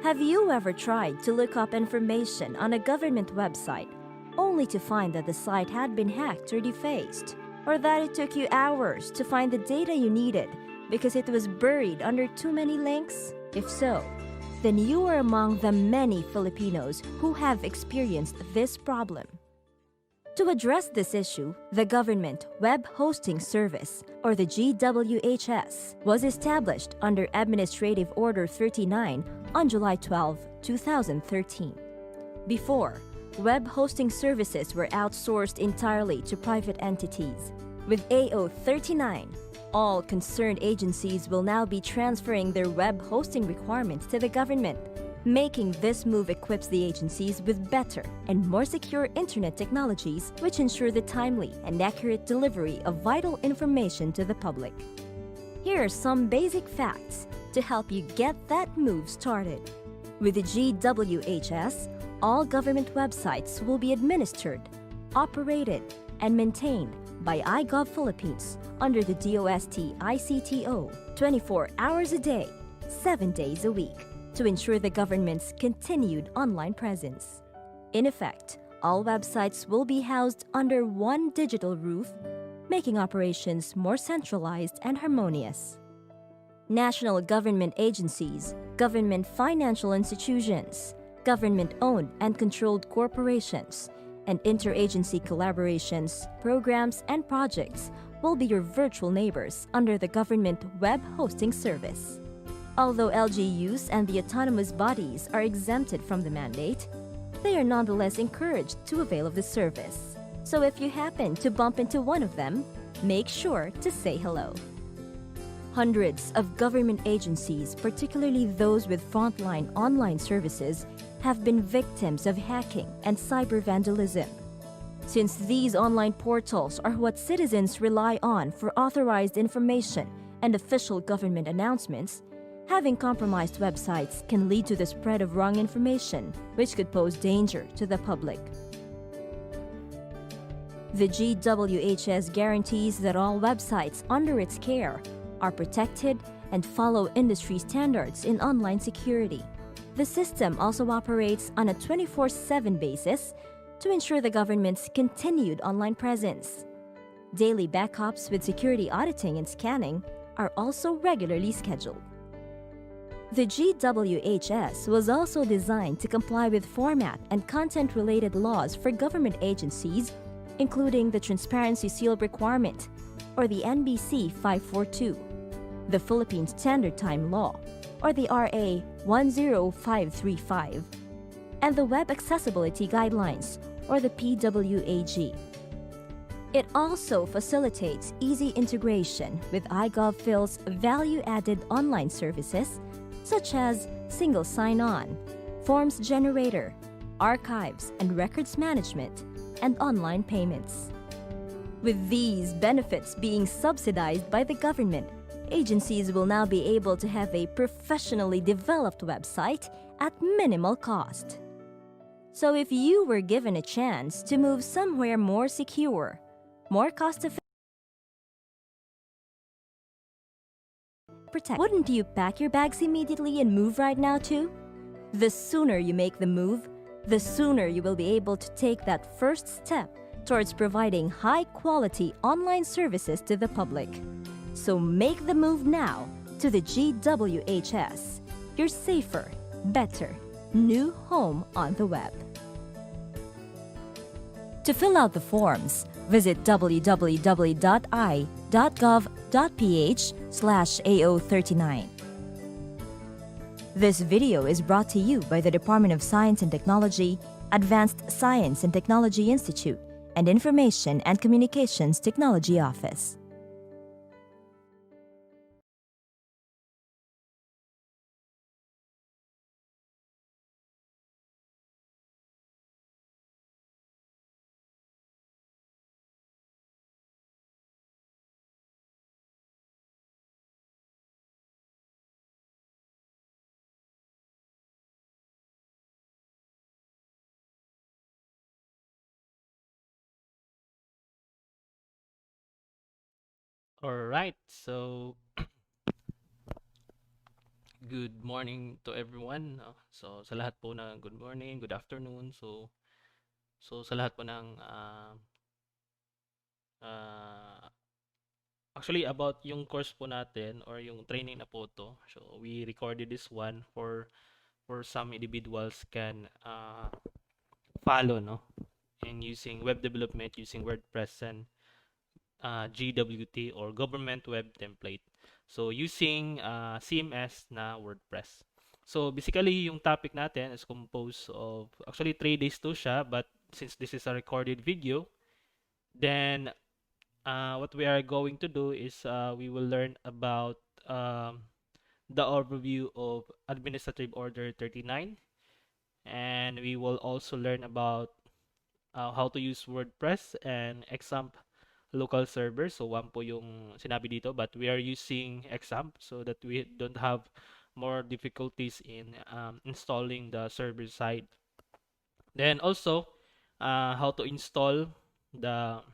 Have you ever tried to look up information on a government website only to find that the site had been hacked or defaced? Or that it took you hours to find the data you needed because it was buried under too many links? If so, then you are among the many Filipinos who have experienced this problem. To address this issue, the Government Web Hosting Service, or the GWHS, was established under Administrative Order 39 on July 12, 2013. Before, web hosting services were outsourced entirely to private entities. With AO 39, all concerned agencies will now be transferring their web hosting requirements to the government. Making this move equips the agencies with better and more secure internet technologies which ensure the timely and accurate delivery of vital information to the public. Here are some basic facts to help you get that move started. With the GWHS, all government websites will be administered, operated, and maintained by iGov Philippines under the DOST ICTO 24 hours a day, 7 days a week, to ensure the government's continued online presence. In effect, all websites will be housed under one digital roof, making operations more centralized and harmonious. National government agencies, government financial institutions, government-owned and controlled corporations, and interagency collaborations, programs, and projects will be your virtual neighbors under the Government Web Hosting Service. Although LGUs and the autonomous bodies are exempted from the mandate, they are nonetheless encouraged to avail of the service. So if you happen to bump into one of them, make sure to say hello. Hundreds of government agencies, particularly those with frontline online services, have been victims of hacking and cyber vandalism. Since these online portals are what citizens rely on for authorized information and official government announcements, having compromised websites can lead to the spread of wrong information, which could pose danger to the public. The GWHS guarantees that all websites under its care are protected and follow industry standards in online security. The system also operates on a 24/7 basis to ensure the government's continued online presence. Daily backups with security auditing and scanning are also regularly scheduled. The GWHS was also designed to comply with format and content-related laws for government agencies, including the Transparency Seal requirement, or the NBC 542, the Philippine Standard Time Law, or the RA 10535, and the Web Accessibility Guidelines, or the PWAG. It also facilitates easy integration with iGov Phil's value-added online services such as single sign-on, forms generator, archives and records management, and online payments. With these benefits being subsidized by the government, agencies will now be able to have a professionally developed website at minimal cost. So if you were given a chance to move somewhere more secure, more cost-effective, wouldn't you pack your bags immediately and move right now too? The sooner you make the move, the sooner you will be able to take that first step towards providing high-quality online services to the public. So make the move now to the GWHS, your safer, better, new home on the web. To fill out the forms, visit www.i.gov.ph/AO39. This video is brought to you by the Department of Science and Technology, Advanced Science and Technology Institute, and Information and Communications Technology Office. All right, so Good morning to everyone, no? So sa lahat po ng good morning, good afternoon. So sa lahat po ng ah, actually about yung course po natin or yung training na po to. So we recorded this one for some individuals can follow, no? In using web development using WordPress and GWT or Government Web Template. So using CMS na WordPress. So basically yung topic natin is composed of actually 3 days to siya, but since this is a recorded video, then what we are going to do is we will learn about the overview of Administrative Order 39, and we will also learn about how to use WordPress and XAMPP local server. So Wamp po yung sinabi dito, but we are using XAMPP so that we don't have more difficulties in installing the server side. Then also how to install the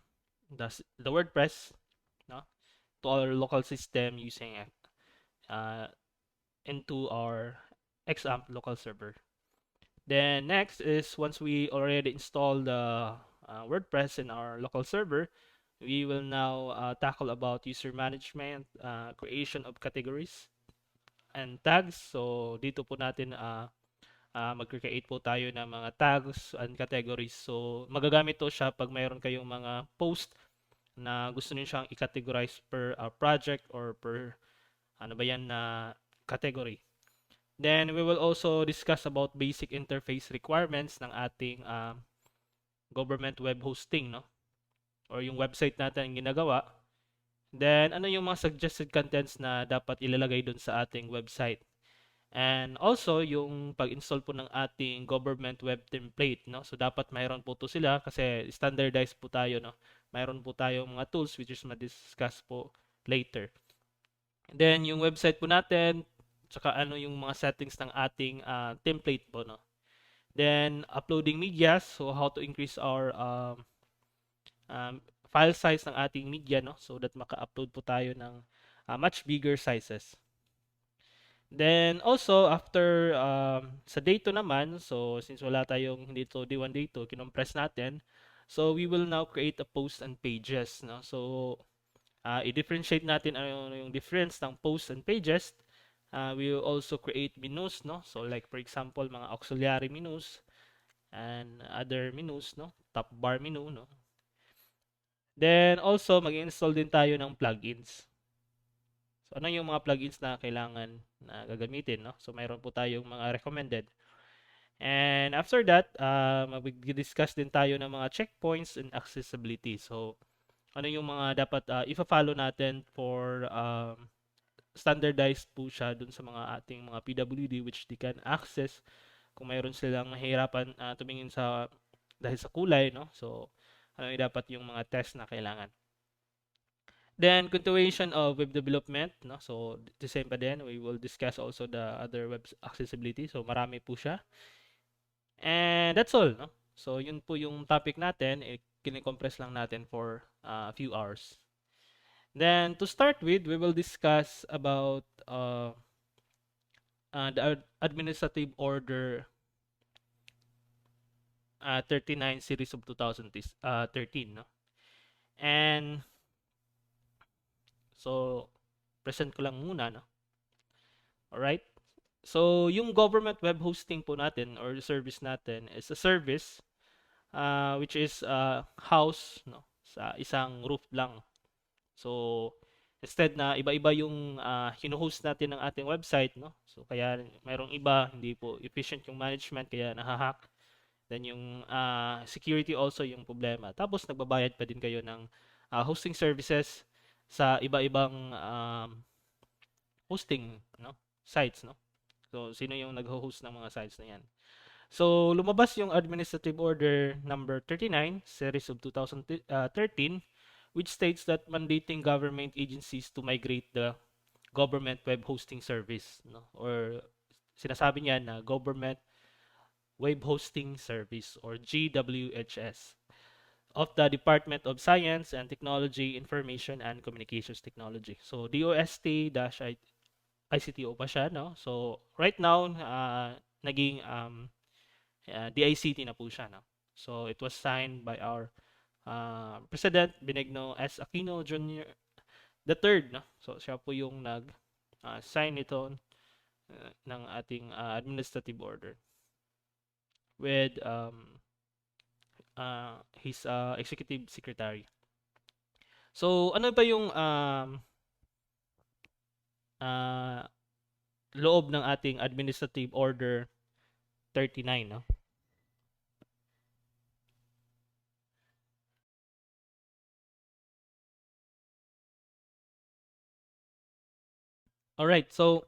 the WordPress, no, to our local system using uh, into our XAMPP local server. Then next is once we already install the WordPress in our local server, we will now tackle about user management, creation of categories and tags. So dito po natin mag-create po tayo ng mga tags and categories. So magagamit to siya pag mayroon kayong mga post na gusto niyo siyang i-categorize per project or per ano ba yan na category. Then we will also discuss about basic interface requirements ng ating government web hosting, no? Or yung website natin yung ginagawa. Then ano yung mga suggested contents na dapat ilalagay dun sa ating website. And also yung pag-install po ng ating government web template, no? So dapat mayroon po to sila kasi standardized po tayo, no? Mayroon po tayong mga tools which is ma-discuss po later. Then yung website po natin, tsaka ano yung mga settings ng ating template po, no? Then uploading media, so how to increase our file size ng ating media, no? So that maka-upload po tayo ng much bigger sizes. Then also after sa day 2 naman, so since wala tayong hindi to day 1 day 2, kinompress natin. So we will now create a post and pages, no? So i-differentiate natin ano yung difference ng posts and pages. We will also create menus, no? So like for example, mga auxiliary menus and other menus, no? Top bar menu, no? Then also mag-install din tayo ng plugins. So ano yung mga plugins na kailangan na gagamitin, no? So mayroon po tayong mga recommended. And after that, mag-discuss din tayo ng mga checkpoints and accessibility. So ano yung mga dapat ifa-follow natin for standardized po siya dun sa mga ating mga PWD which they can access kung mayroon silang mahirapan tumingin sa dahil sa kulay, no? So ano yung dapat yung mga test na kailangan. Then continuation of web development, no? So the same pa din, we will discuss also the other web accessibility. So marami po siya. And that's all, no? So yun po yung topic natin, kine-compress lang natin for a few hours. Then to start with, we will discuss about the administrative order 39 series of 2013, no? And so present ko lang muna, no? All right? So yung government web hosting po natin or the service natin is a service which is house, no, sa isang roof lang. So instead na iba-iba yung hino-host natin ng ating website, no? So kaya mayroong iba hindi po efficient yung management kaya nahahack. Then yung security also yung problema. Tapos nagbabayad pa din kayo ng hosting services sa iba-ibang hosting, no, sites, no. So sino yung nagho-host ng mga sites na yan. So lumabas yung Administrative Order number 39 series of 2013 which states that mandating government agencies to migrate the government web hosting service, no, or sinasabi niya na government web hosting service or GWHS of the Department of Science and Technology, Information and Communications Technology. So DOST-IT ICTO pa siya, no? So right now naging DICT na po siya, no? So it was signed by our President Benigno S. Aquino Jr. the third, no? So siya po yung nag sign ito ng ating administrative order with his executive secretary. So ano ba yung loob ng ating administrative order 39, no? All right, so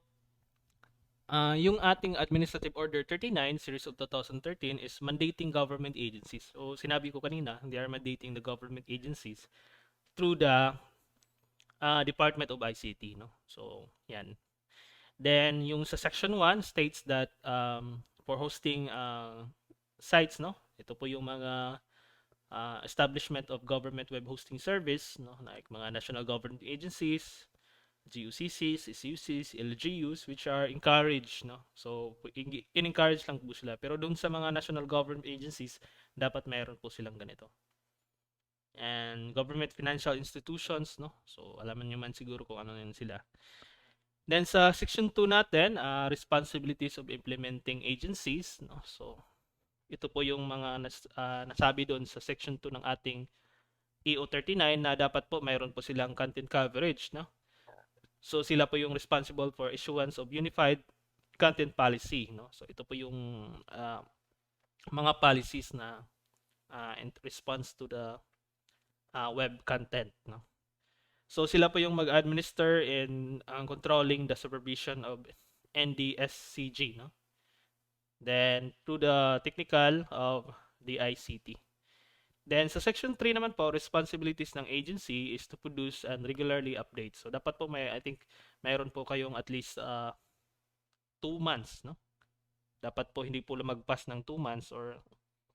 yung ating Administrative Order 39, Series of 2013 is mandating government agencies. So, sinabi ko kanina, they are mandating the government agencies through the Department of ICT, no? So, yan. Then, yung sa Section 1 states that for hosting sites, no? Ito po yung mga establishment of government web hosting service, no? Like mga national government agencies, GUCCs, SUCs, LGUs, which are encouraged, no? So, in-encourage lang po sila. Pero doon sa mga national government agencies, dapat mayroon po silang ganito. And government financial institutions, no? So, alaman nyo man siguro kung ano yun sila. Then sa section 2 natin, responsibilities of implementing agencies, no? So, ito po yung mga nasabi doon sa section 2 ng ating EO39 na dapat po mayroon po silang content coverage, no? So sila po yung responsible for issuance of unified content policy, no? So ito po yung mga policies na in response to the web content, no? So sila po yung mag-administer in controlling the supervision of NDSCG, no? Then to the technical of the ICT. Then sa section 3 naman po, responsibilities ng agency is to produce and regularly update. So dapat po I think mayroon po kayong at least 2 months, no? Dapat po hindi po lumagpas ng 2 months or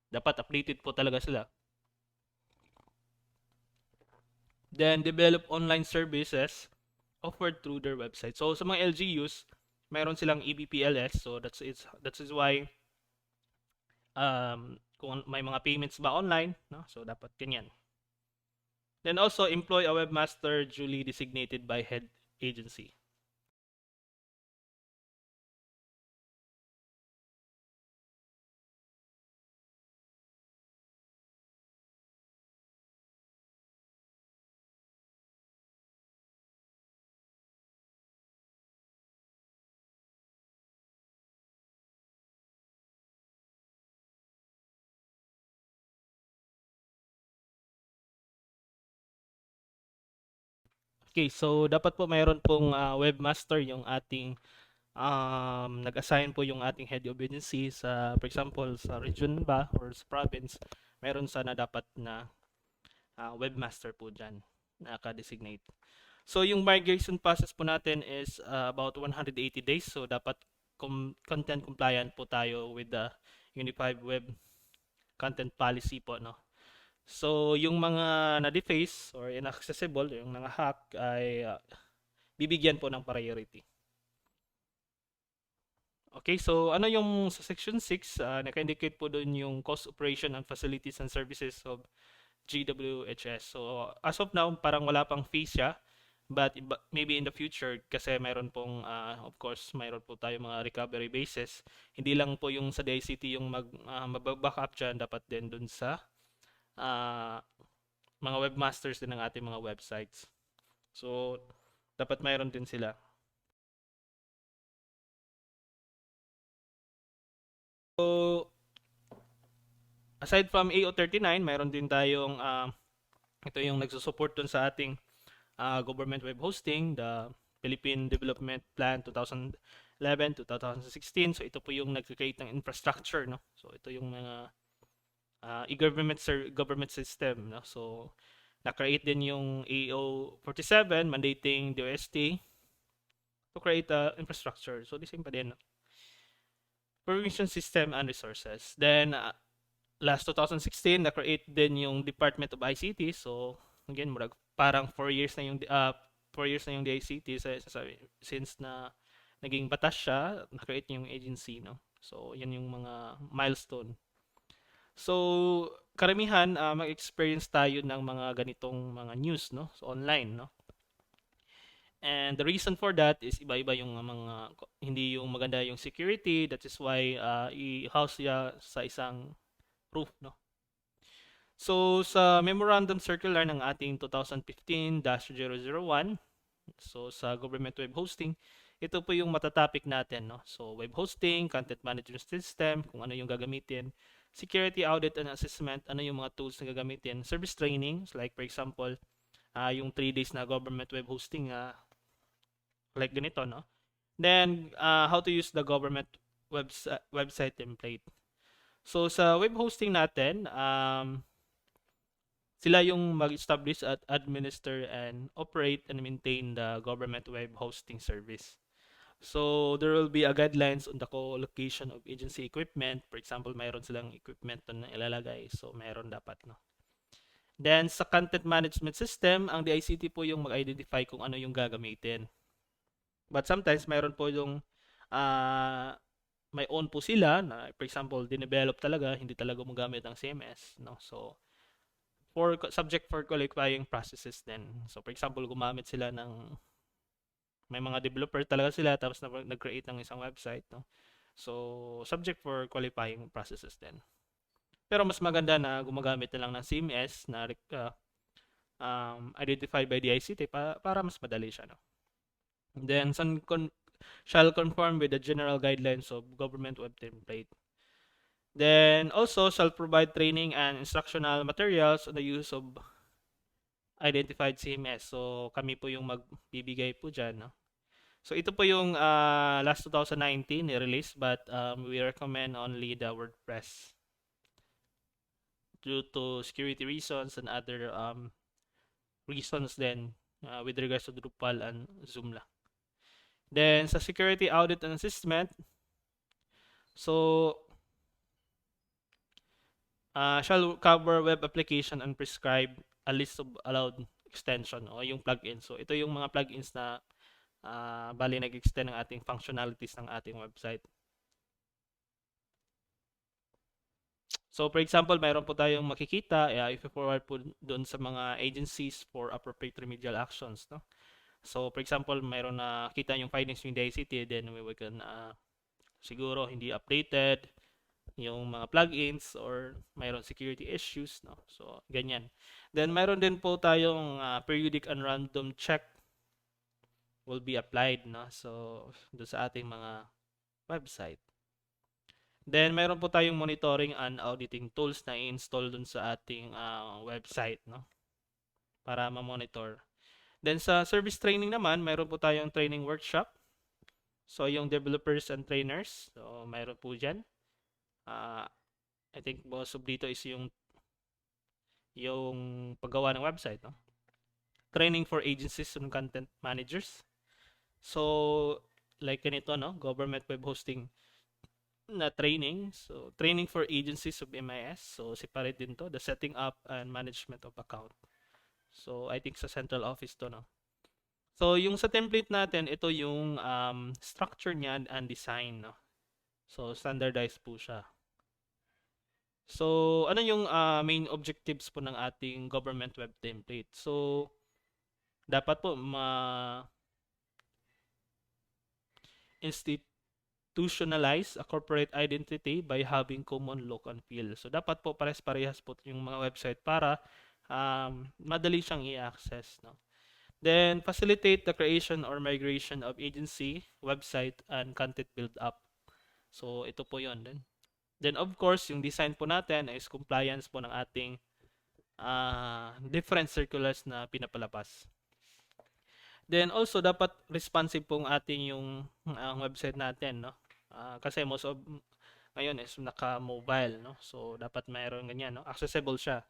dapat updated po talaga sila. Then develop online services offered through their website. So sa mga LGUs, mayroon silang EBPLS. So that is why kung may mga payments ba online, no? So dapat ganyan. Then also employ a webmaster duly designated by head agency. Okay, so dapat po mayroon pong webmaster yung ating nag-assign po yung ating head of agency sa, for example, sa region ba or sa province, meron sana dapat na webmaster po dyan, naka-designate. So yung migration process po natin is about 180 days. So dapat content compliant po tayo with the Unified Web Content Policy po, no? So yung mga na-deface or inaccessible, yung nang-hack ay bibigyan po ng priority. Okay, so ano yung sa section 6, naka-indicate po doon yung cost operation and facilities and services of GWHS. So as of now, parang wala pang fee siya, but maybe in the future kasi mayroon pong of course mayroon po tayo mga recovery bases. Hindi lang po yung sa DICT yung mag-backup dyan, dapat din doon sa mga webmasters din ng ating mga websites. So dapat mayroon din sila. So aside from AO39, mayroon din tayong ito yung nagsusupport dun sa ating government web hosting, the Philippine Development Plan 2011 to 2016. So ito po yung nag-create ng infrastructure, no? So ito yung mga government system, no? So na-create din yung AO47 mandating the OST to create infrastructure. So the same pa din, no? Permission system and resources. Then last 2016 na-create din yung Department of ICT. So again, parang 4 years na yung 4 years na yung DICT since na naging batas siya, na-create niya yung agency, no? So, yan yung mga milestone. So, karamihan, mag-experience tayo ng mga ganitong mga news, no? So, online, no? And the reason for that is iba-iba yung mga, hindi yung maganda yung security. That is why i-house siya sa isang proof, no? So, sa Memorandum Circular ng ating 2015-001, so sa Government Web Hosting, ito po yung matatopic natin, no? So, web hosting, content management system, kung ano yung gagamitin, security audit and assessment, ano yung mga tools na gagamitin, service training, like for example, yung 3 days na government web hosting, like ganito, no? Then, how to use the government website template. So, sa web hosting natin, sila yung mag-establish at administer and operate and maintain the government web hosting service. So, there will be a guidelines on the co-location of agency equipment. For example, mayroon silang equipment na ilalagay. So, mayroon dapat, no? Then, sa content management system, ang DICT po yung mag-identify kung ano yung gagamitin. But sometimes, mayroon po yung may own po sila na, for example, dinevelop talaga, hindi talaga gumagamit ng CMS, no? So, subject for qualifying processes din. So, for example, gumamit sila ng, may mga developer talaga sila, tapos nag-create ng isang website, no? So, subject for qualifying processes din. Pero mas maganda na gumagamit na lang ng CMS na identified by the ICT para mas madali siya, no? Then, shall conform with the general guidelines of government web template. Then, also, shall provide training and instructional materials on the use of identified CMS. So, kami po yung magbibigay po dyan, no? So, ito po yung last 2019 release, but we recommend only the WordPress due to security reasons and other reasons then with regards to Drupal and Joomla. Then, sa security audit and assessment, so, shall cover web application and prescribe a list of allowed extension o yung plugins. So, ito yung mga plugins na bali nag-extend ng ating functionalities ng ating website. So, for example, mayroon po tayong makikita, if forward po doon sa mga agencies for appropriate remedial actions, no? So, for example, mayroon na kita yung findings ng DICT, then we can siguro hindi updated yung mga plugins or mayroon security issues, no? So, ganyan. Then, mayroon din po tayong periodic and random check will be applied, no? So, doon sa ating mga website. Then, mayroon po tayong monitoring and auditing tools na i-install dun sa ating website, no? Para ma-monitor. Then, sa service training naman, mayroon po tayong training workshop. So, yung developers and trainers. So, mayroon po dyan. I think most of dito is yung paggawa ng website, no? Training for agencies and content managers. So, like ganito, no? Government web hosting na training. So, training for agencies of MIS. So, separate din to. The setting up and management of account. So, I think sa central office to, no? So, yung sa template natin, ito yung structure niya and design, no? So, standardized po siya. So, ano yung main objectives po ng ating government web template? So, dapat po institutionalize a corporate identity by having common look and feel. So, dapat po pares-parehas po yung mga website para madali siyang i-access, no? Then, facilitate the creation or migration of agency, website, and content build-up. So, ito po yun din. Then, of course, yung design po natin is compliance po ng ating different circulars na pinapalabas. Then, also, dapat responsive po ang ating yung website natin, no? Kasi most of ngayon is naka-mobile, no? So, dapat mayroon ganyan, no? Accessible siya.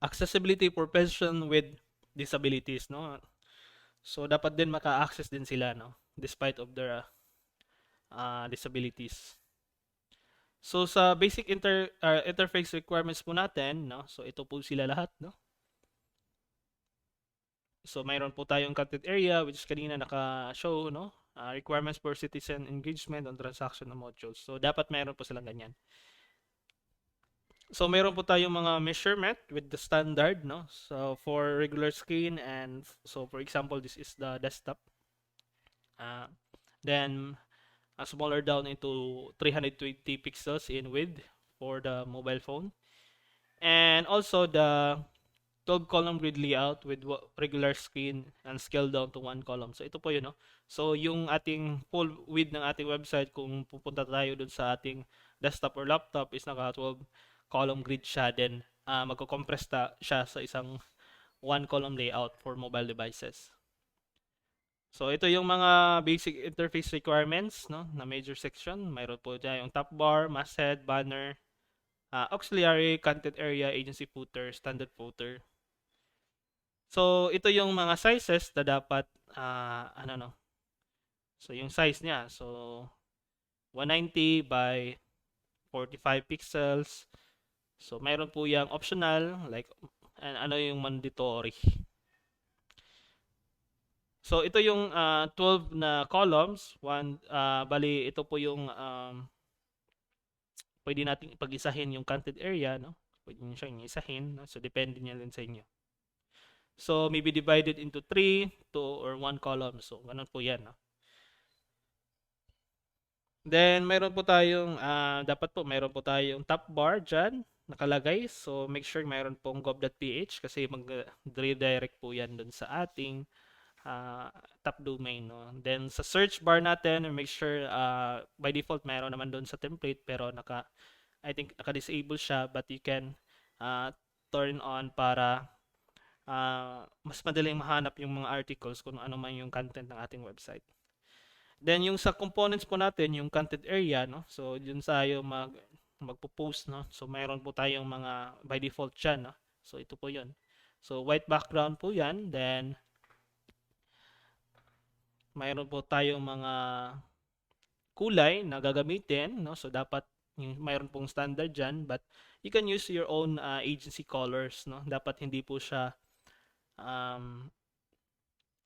Accessibility for person with disabilities, no? So, dapat din maka-access din sila, no? Despite of their disabilities. So, sa basic interface requirements po natin, no? So, ito po sila lahat, no? So mayroon po tayong content area which is kanina naka-show, no? Requirements for citizen engagement on transaction modules. So dapat mayroon po silang ganyan. So mayroon po tayong mga measurement with the standard, no? So for regular screen and so for example, this is the desktop. Then smaller down into 320 pixels in width for the mobile phone. And also the 12 column grid layout with regular screen and scale down to one column. So ito po yun, no? So yung ating full width ng ating website, kung pupunta tayo dun sa ating desktop or laptop, is naka 12 column grid siya. Then magko-compress siya sa isang one column layout for mobile devices. So ito yung mga basic interface requirements, no, na major section. Mayroon po dyan yung top bar, masthead, banner, auxiliary, content area, agency footer, standard footer. So ito yung mga sizes na dapat ano, no. So yung size niya, so 190 by 45 pixels. So mayroon po yung optional, like ano yung mandatory. So ito yung 12 na columns, bali ito po yung pwede nating pag-isahin yung content area, no? Pwede niyo siyang isahin, no? So depende niya din sa inyo. So maybe divided into 3, 2 or 1 column. So ganun po 'yan, no? Then mayroon po tayong dapat po mayroon po tayong top bar diyan nakalagay. So make sure mayroon pong gov.ph kasi mag-redirect po 'yan dun sa ating top domain, no? Then sa search bar natin, make sure by default mayroon naman doon sa template pero I think naka-disable siya, but you can turn on para mas madaling mahanap yung mga articles kung ano man yung content ng ating website. Then yung sa components po natin, yung content area, no? So yun tayo magpo-post, no? So mayroon po tayong mga by default dyan, no? So ito po yun. So white background po yan. Then mayroon po tayong mga kulay na gagamitin, no? So dapat mayroon pong standard diyan, but you can use your own agency colors, no? Dapat hindi po siya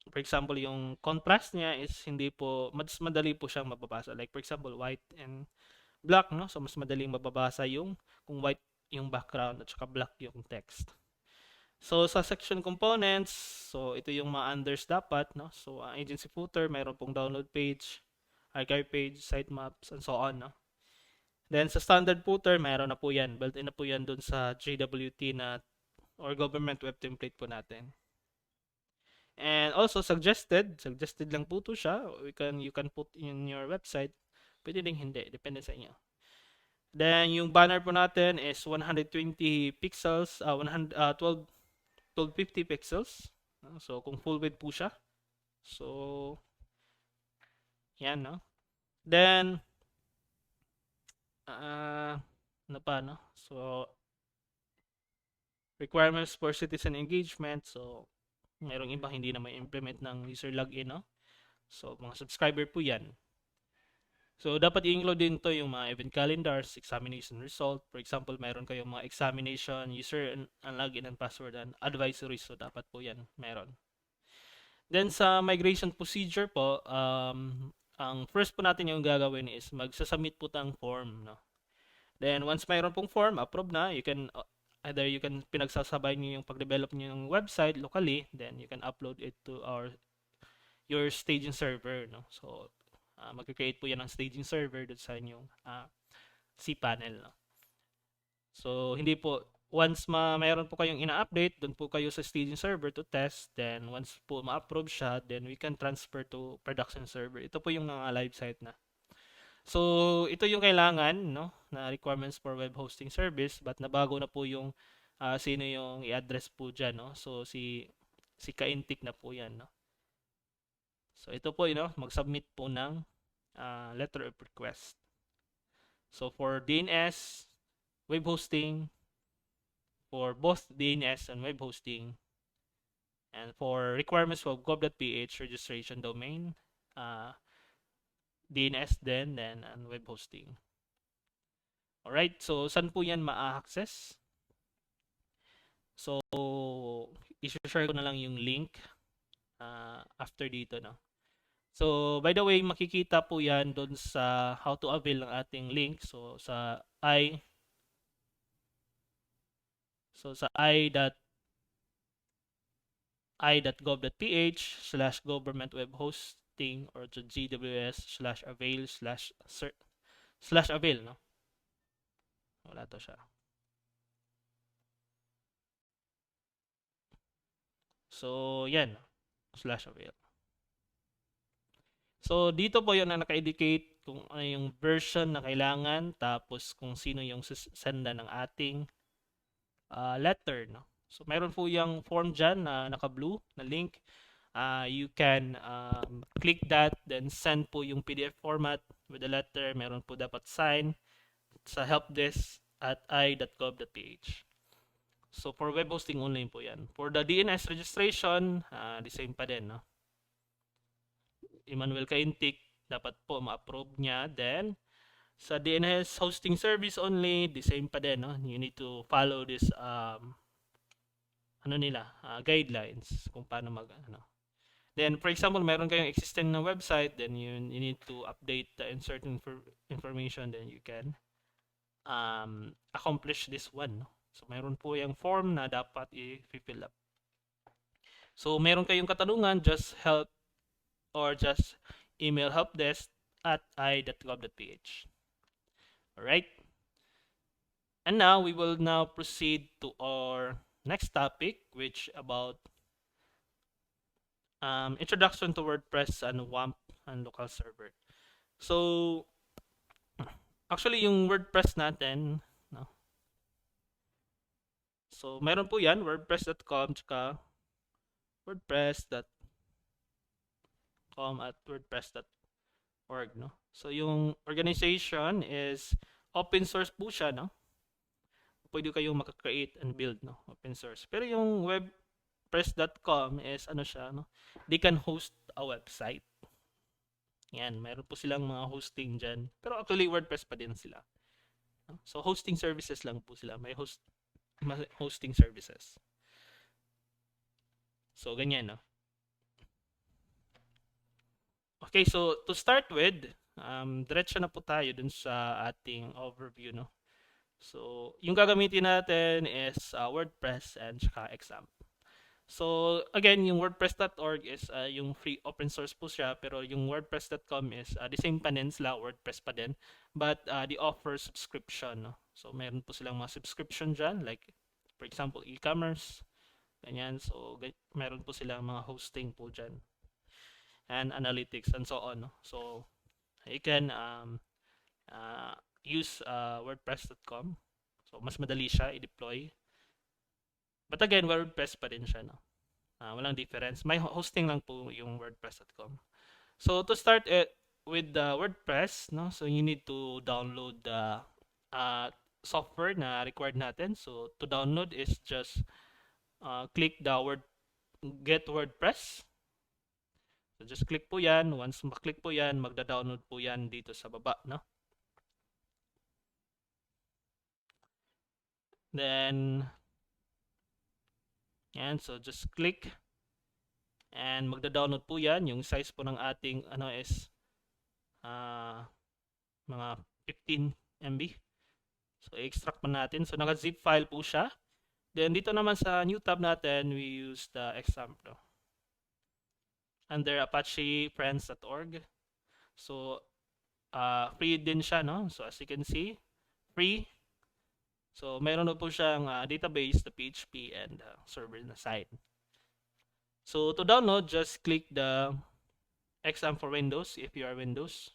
for example, yung contrast niya is hindi po mas madali po siyang mababasa. Like for example, white and black, no? So mas madaling mababasa yung kung white yung background at saka black yung text. So sa section components, so ito yung mga unders dapat, no? So agency footer, mayroon pong download page, archive page, sitemaps, and so on, no? Then sa standard footer, mayroon na po yan. Built-in na po yan dun sa GWT na or government web template po natin. And also suggested lang po to siya. You can put in your website. Pwede ding hindi, depende sa inyo. Then yung banner po natin is 120 pixels, 1250 pixels. So kung full width po siya. So yan, no. Then ano pa, no? So requirements for citizen engagement. So mayroong iba hindi na may implement ng user login, no? So mga subscriber po yan. So dapat i-include din to yung mga event calendars, examination result. For example, mayroon kayong mga examination, user and login and password and advisories. So dapat po yan meron. Then sa migration procedure po, ang first po natin yung gagawin is magsasubmit po tayong form, no? Then once mayroon pong form, approve na, you can pinagsasabay niyo yung pag-develop niyo ng website locally, then you can upload it to your staging server, no? So mag-create po yan ng staging server doon sa inyong cPanel, no? So hindi po once mayroon po kayong ina-update, doon po kayo sa staging server to test. Then once po ma-approve siya, then we can transfer to production server. Ito po yung mga live site na. So ito yung kailangan, no, na requirements for web hosting service, but nabago na po yung sino yung i-address po diyan, no. So si Kaintik na po 'yan, no. So ito po, mag-submit po ng letter of request. So for DNS, web hosting, for both DNS and web hosting, and for requirements for gov.ph registration domain, DNS din, and web hosting. Alright, so saan po yan ma-access? So, i-share ko na lang yung link after dito, no? So, by the way, makikita po yan doon sa how to avail ng ating link. So, sa i.gov.ph/government web hosting or to gws/avail/avail, no? Wala to siya. So, yan, /avail. So, dito po yun na naka-indicate kung ano yung version na kailangan, tapos kung sino yung senda ng ating letter, no? So, meron po yung form dyan na naka-blue na link. You can click that, then send po yung PDF format with the letter. Meron po dapat sign sa helpdesk at i.gov.ph. So, for web hosting only po yan. For the DNS registration, the same pa din, no? Emmanuel Kaintik, dapat po ma-approve niya. Then, sa DNS hosting service only, the same pa din, no? You need to follow this guidelines kung paano Then, for example, meron kayong existing na website, then you need to update the insert information, then you can accomplish this one, no? So, meron po yung form na dapat i-fill up. So, meron kayong katanungan, just email helpdesk@i.gov.ph. Alright? And now, we will now proceed to our next topic, which about introduction to WordPress and Wamp and local server. So, actually, yung WordPress natin, no? So, meron po yan, wordpress.com, tsaka wordpress.com at wordpress.org, no? So, yung organization is open source po siya, no? Pwede kayong maka-create and build, no? Open source. Pero yung wordpress.com is ano siya, no? They can host a website. Yan, meron po silang mga hosting dyan. Pero actually, WordPress pa din sila. No? So, hosting services lang po sila. May hosting services. So, ganyan, no? Okay, so to start with, diretso na po tayo dun sa ating overview, no? So, yung gagamitin natin is WordPress and saka example. So, again, yung wordpress.org is yung free open source po siya, pero yung wordpress.com is the same pa din sila, WordPress pa din, but they offer subscription, no? So, meron po silang mga subscription dyan, like, for example, e-commerce, ganyan. So, meron po silang mga hosting po dyan, and analytics, and so on, no? So, you can use wordpress.com. So, mas madali siya i-deploy. But again, WordPress pa din siya, no? Walang difference. May hosting lang po yung wordpress.com. So, to start with the WordPress, no? So, you need to download the software na required natin. So, to download is just click the get WordPress. So, just click po yan. Once maklik po yan, magda-download po yan dito sa baba, no? Then, yan. So, just click. And magda-download po yan. Yung size po ng ating is mga 15 MB. So, i-extract pa natin. So, naka-zip file po siya. Then, dito naman sa new tab natin, we use the example under apache-friends.org. So, free din siya, no? So, as you can see, free. So, meron na po siyang database, the PHP, and server na side. So, to download, just click the exam for Windows if you are Windows,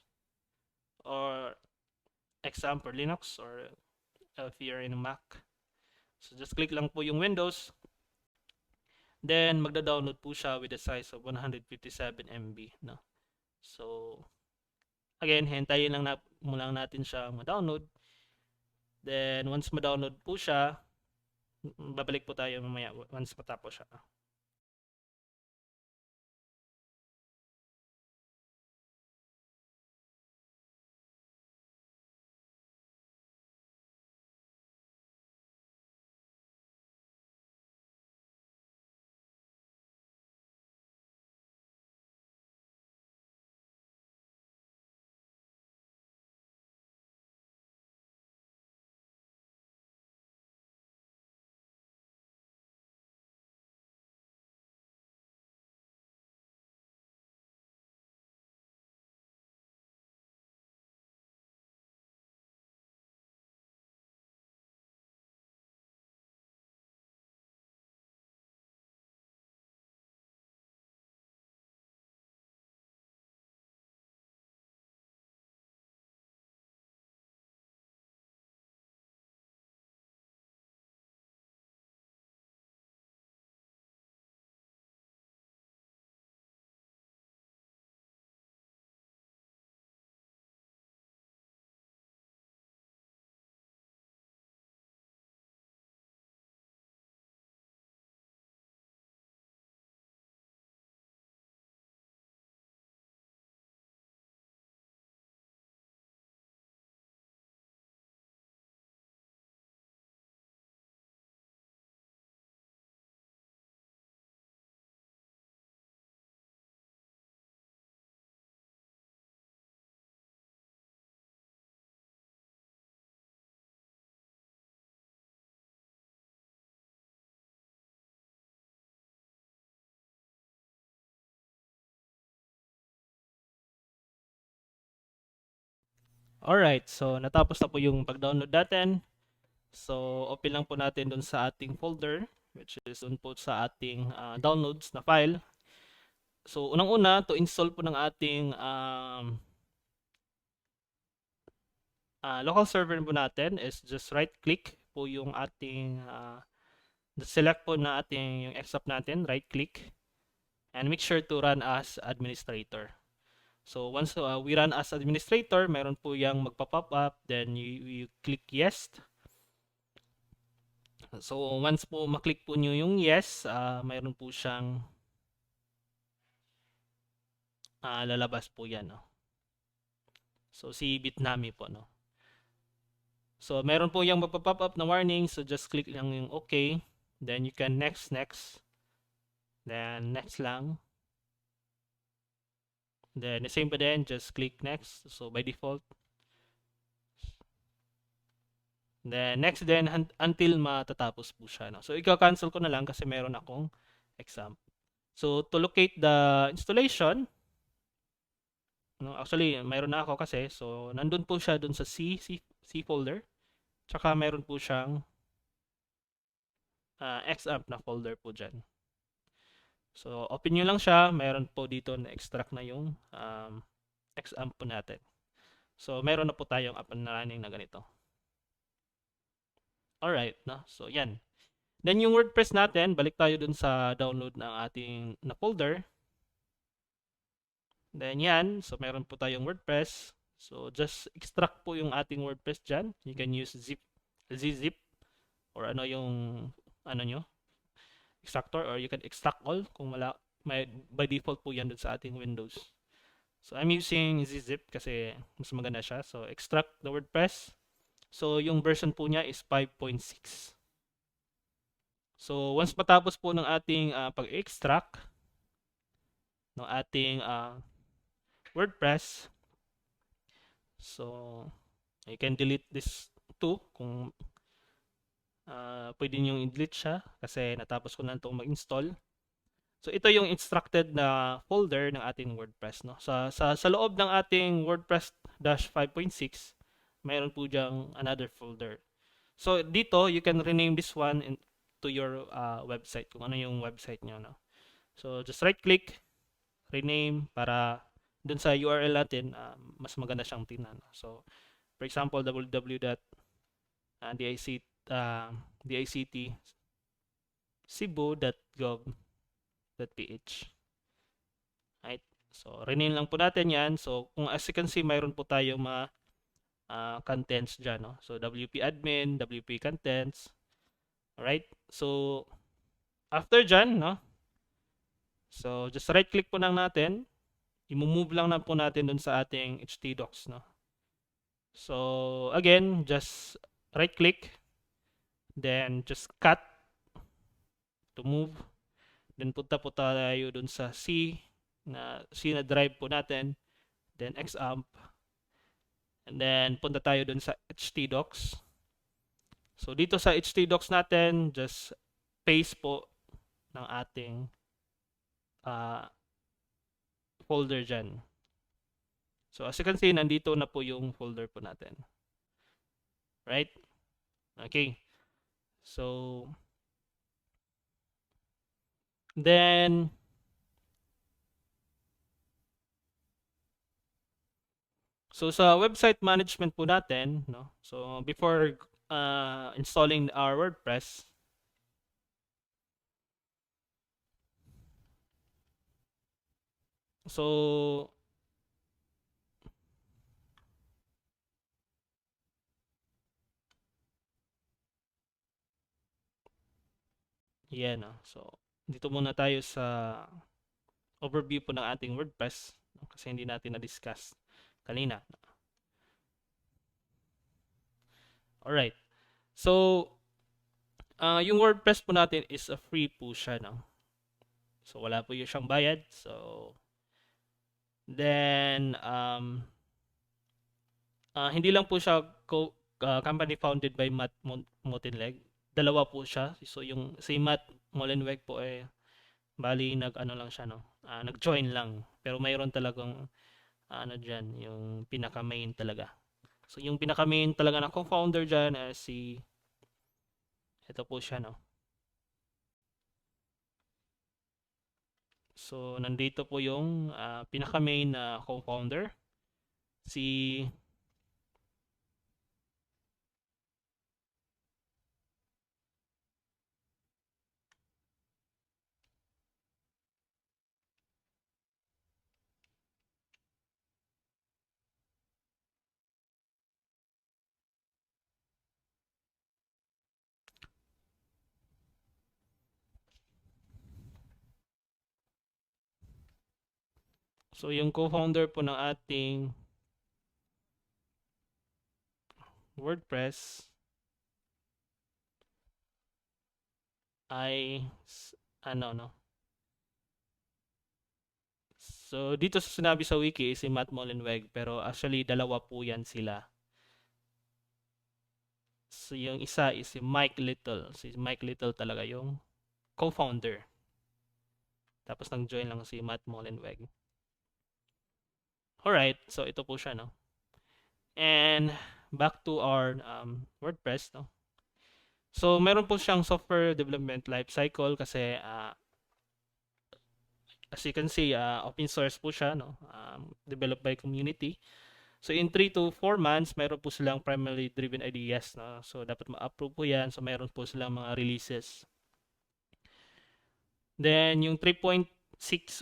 or exam for Linux, or if you're in a Mac. So, just click lang po yung Windows. Then, magda-download po siya with a size of 157 MB, no? So, again, hintayin lang natin siya ma-download. Then, once ma-download po siya, babalik po tayo mamaya once matapos siya. Alright, so natapos na po yung pag-download natin. So, open lang po natin dun sa ating folder, which is dun po sa ating downloads na file. So, unang-una, to install po ng ating local server po natin is just right-click po yung ating, select po na ating yung XApp natin, right-click, and make sure to run as administrator. So, once we run as administrator, meron po yung magpa-pop up, then you click yes. So, once po maklik po nyo yung yes, mayroon po siyang lalabas po yan. No? So, si Bitnami po. No? So, meron po yung magpa-pop up na warning. So, just click lang yung okay. Then, you can next. Then, next lang. Then, the same pa din. Just click next. So, by default. Then, next din until matatapos po siya. No? So, ika-cancel ko na lang kasi meron akong exam. So, to locate the installation, no, actually, mayroon na ako kasi. So, nandun po siya dun sa C folder. Tsaka mayroon po siyang XAMPP na folder po dyan. So, open nyo lang siya. Mayroon po dito na extract na yung XAMPP po natin. So, mayroon na po tayong up and running na ganito. Alright, no? So, yan. Then, yung WordPress natin, balik tayo dun sa download ng ating na folder. Then, yan. So, meron po tayong WordPress. So, just extract po yung ating WordPress dyan. You can use zip or ano yung ano nyo, extractor, or you can extract all kung wala. By default po yan dun sa ating Windows. So, I'm using zip kasi mas maganda siya. So, extract the WordPress. So, yung version po niya is 5.6. So, once matapos po ng ating pag-extract ng ating WordPress, so, you can delete this too kung pwede nyo i-delete siya kasi natapos ko na itong mag-install. So, ito yung instructed na folder ng ating WordPress. No? Sa loob ng ating WordPress-5.6, mayroon po diyang another folder. So, dito, you can rename this one to your website, kung ano yung website nyo. No? So, just right-click, rename, para dun sa URL natin, mas maganda siyang tingnan. No? So, for example, www.dictcebu.gov.ph. Right? So, rename lang po natin yan. So, kung as you can see, mayroon po tayong mga contents dyan. No? So, WP admin, WP contents. Alright? So, after dyan, no? So, just right-click po lang natin. I-move lang na po natin dun sa ating htdocs, no? So, again, just right-click. Then, just cut to move. Then, punta po tayo dun sa C na drive po natin. Then, XAMPP. And then, punta tayo dun sa htdocs. So, dito sa htdocs natin, just paste po ng ating folder dyan. So, as you can see, nandito na po yung folder po natin. Right? Okay. So, then, so sa website management po natin, no? So, before installing our WordPress, so, yan, no? So, dito muna tayo sa overview po ng ating WordPress, no? Kasi hindi natin na-discuss kanina. Alright. So, yung WordPress po natin is a free po siya, no? So, wala po yung siyang bayad. So, then, hindi lang po siya company founded by Matt Motinleg. Dalawa po siya. So, yung si Matt Molenweg po bali nag-ano lang siya, no? Nag-join lang. Pero mayroon talagang ano diyan, yung pinaka-main talaga. So yung pinaka-main talaga na co-founder dyan ay ito po siya, no? So nandito po yung pinaka-main na co-founder, si So yung co-founder po ng ating WordPress ay ano, no? So dito sa sinabi sa wiki si Matt Mullenweg, pero actually dalawa po yan sila. So yung isa is si Mike Little. Si Mike Little talaga yung co-founder. Tapos nang-join lang si Matt Mullenweg. Alright, so ito po siya, no? And back to our WordPress, no? So meron po siyang software development life cycle kasi as you can see, open source po siya, no? Developed by community. So in 3 to 4 months, meron po silang primarily driven ideas, no? So dapat ma-approve po 'yan. So meron po silang mga releases. Then yung 3.6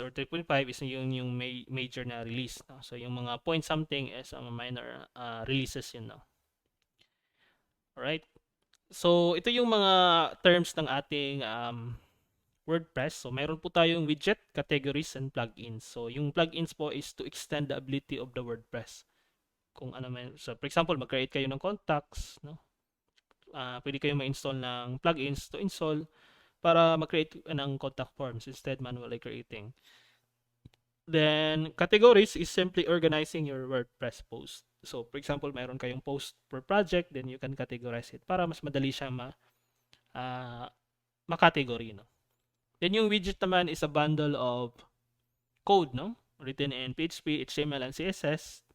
or 3.5 is yung major na release, no? So yung mga point something is minor releases yun, no? Alright? So ito yung mga terms ng ating WordPress. So meron po tayong widget, categories, and plugins. So yung plugins po is to extend the ability of the WordPress. Kung ano man, so for example, mag-create kayo ng contacts, no? Pwede kayo ma-install ng plugins to install para mag-create ng contact forms instead manually creating. Then, categories is simply organizing your WordPress post. So, for example, mayroon kayong post per project, then you can categorize it para mas madali siya makategory, no? Then, yung widget naman is a bundle of code, no? Written in PHP, HTML, and CSS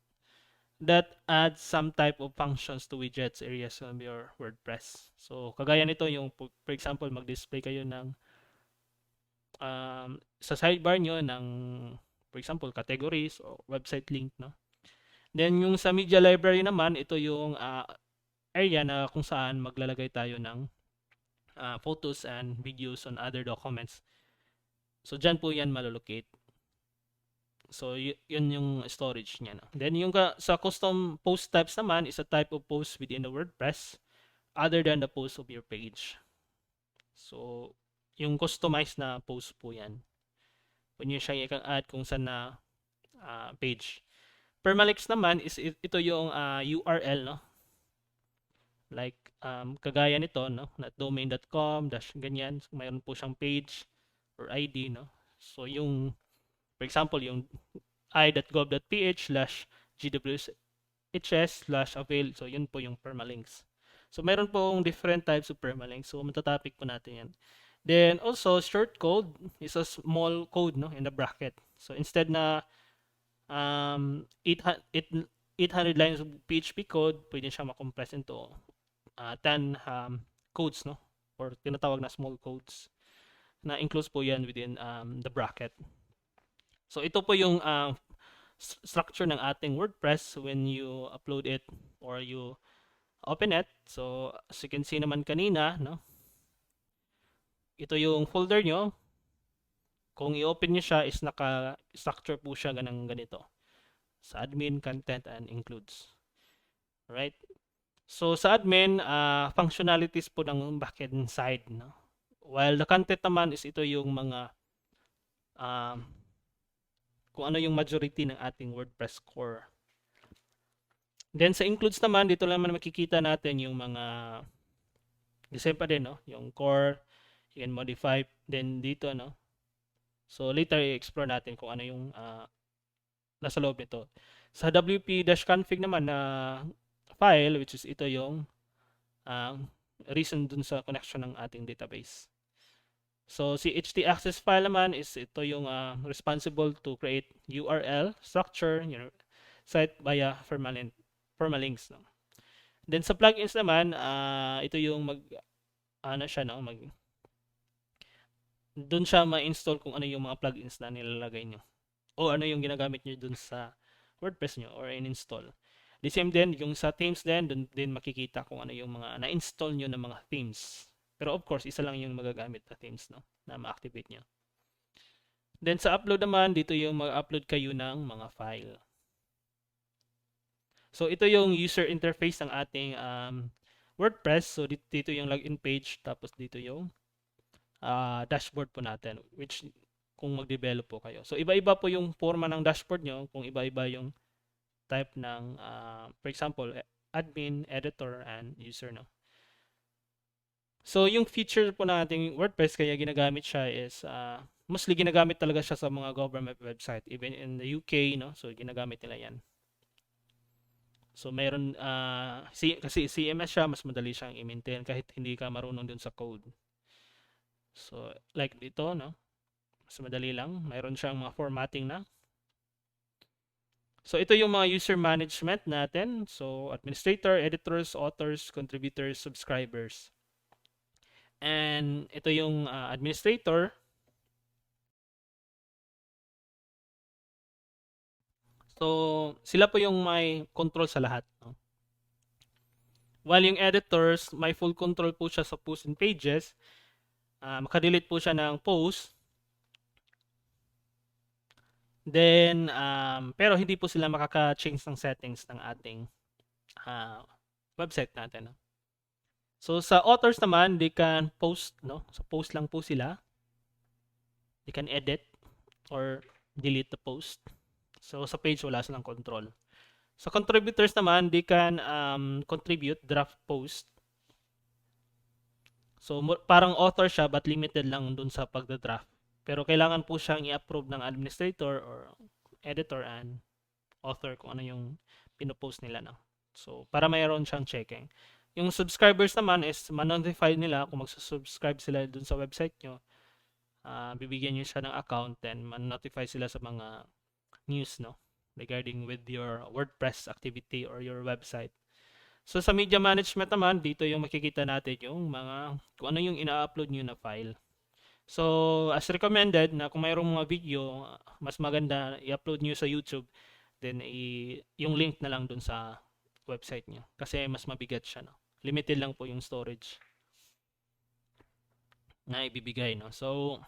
that adds some type of functions to widgets areas of your WordPress. So, kagaya nito, yung, for example, mag-display kayo ng sa sidebar nyo ng, for example, categories o website link, no? Then, yung sa media library naman, ito yung area na kung saan maglalagay tayo ng photos and videos on other documents. So, dyan po yan malolocate. So, yun yung storage niya. No? Then, yung sa custom post types naman is a type of post within the WordPress other than the post of your page. So, yung customized na post po yan. Pwede nyo siyang i-add kung saan na page. Permalinks naman is ito yung URL, no? Like, kagaya nito, no? Na domain.com, ganyan. So, mayroon po siyang page or ID, no? So, yung, for example, yung i.gov.ph/gwhs/avail. So, yun po yung permalinks. So, meron pong different types of permalinks. So, matatopic po natin yan. Then, also, short code is a small code, no, in the bracket. So, instead na 800 lines of PHP code, pwede siya makompress into 10 codes, no, or tinatawag na small codes na includes po yan within the bracket. So, ito po yung structure ng ating WordPress when you upload it or you open it. So, as you can see naman kanina, no? Ito yung folder nyo. Kung i-open nyo siya, is naka-structure po siya ganito. Sa admin, content, and includes. Alright? So, sa admin, functionalities po ng backend side, no? While the content naman is ito yung mga kung ano yung majority ng ating WordPress core. Then sa includes naman, dito lang naman makikita natin yung mga the same pa din, no? Yung core, you can modify then dito, no? So later i-explore natin kung ano yung nasa loob nito. Sa wp-config naman na file, which is ito yung reason dun sa connection ng ating database. So si htaccess file naman is ito yung responsible to create URL structure, site via permanent permalinks, no? Then sa plugins naman, ito yung ano siya, no? Doon siya ma-install kung ano yung mga plugins na nilalagay nyo. O ano yung ginagamit nyo dun sa WordPress nyo or in-install. The same din, yung sa themes din, dun din makikita kung ano yung mga na-install nyo ng mga themes. Pero of course, isa lang yung magagamit na themes, no? Na ma-activate nyo. Then sa upload naman, dito yung mag-upload kayo ng mga file. So ito yung user interface ng ating WordPress. So dito yung login page, tapos dito yung dashboard po natin, which kung mag-develop po kayo. So iba-iba po yung forma ng dashboard nyo, kung iba-iba yung type ng, for example, admin, editor, and user, no? So yung feature po ng ating WordPress, kaya ginagamit siya is, mostly ginagamit talaga siya sa mga government website, even in the UK, no? So ginagamit nila yan. So meron, kasi CMS siya, mas madali siyang i-maintain kahit hindi ka marunong dun sa code. So like dito, no? Mas madali lang. Mayroon siyang mga formatting na. So ito yung mga user management natin. So administrator, editors, authors, contributors, subscribers. And ito yung administrator. So sila po yung may control sa lahat, no? While yung editors, may full control po siya sa posts and pages. Makadelete po siya ng post. Then, pero hindi po sila makaka-change ng settings ng ating website natin, no? So sa authors naman, they can post, no? So post lang po sila. They can edit or delete the post. So sa page wala silang control. Sa contributors naman, they can contribute draft post. So parang author siya but limited lang dun sa pagda-draft. Pero kailangan po siyang i-approve ng administrator or editor and author kung ano yung pinopost nila, no? So para mayroon siyang checking. Yung subscribers naman is ma-notify nila kung magsusubscribe sila dun sa website nyo. Bibigyan nyo siya ng account, then ma-notify sila sa mga news, no? Regarding with your WordPress activity or your website. So sa media management naman, dito yung makikita natin yung mga kung ano yung ina-upload nyo na file. So as recommended na kung mayroong mga video, mas maganda i-upload nyo sa YouTube, then yung link na lang dun sa website nyo. Kasi mas mabigat siya, no? Limited lang po yung storage na ibibigay, no? So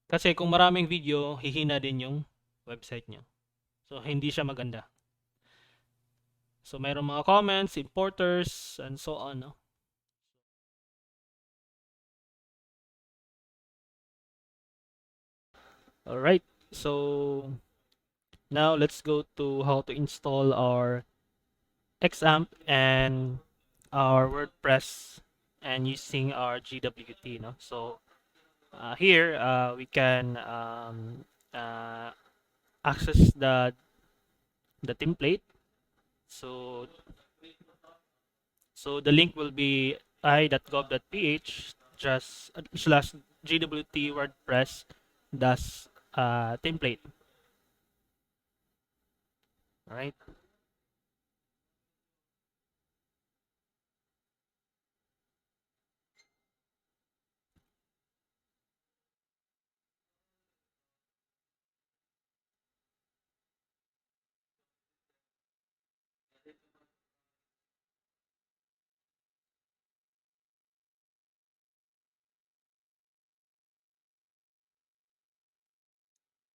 kasi kung maraming video, hihina din yung website nyo. So hindi siya maganda. So mayroong mga comments, importers, and so on, no? Alright, so now let's go to how to install our XAMPP and our WordPress and using our GWT, no? So here we can access the template. So the link will be i.gov.ph just slash gwt wordpress dash template. All right.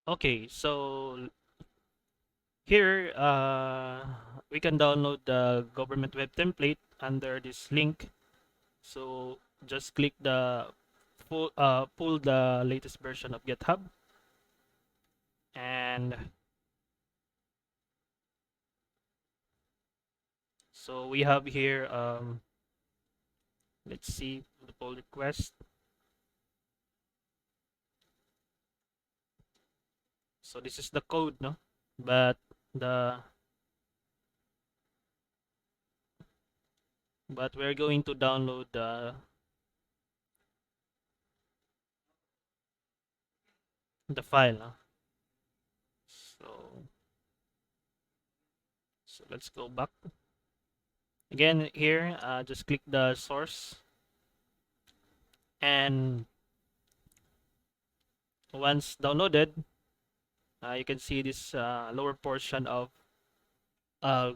Okay, so here we can download the government web template under this link. So just click the pull the latest version of GitHub, and so we have here let's see the pull request. So this is the code, no? But the but we're going to download the file, no? So So let's go back. Again, here, just click the source. And once downloaded, you can see this lower portion of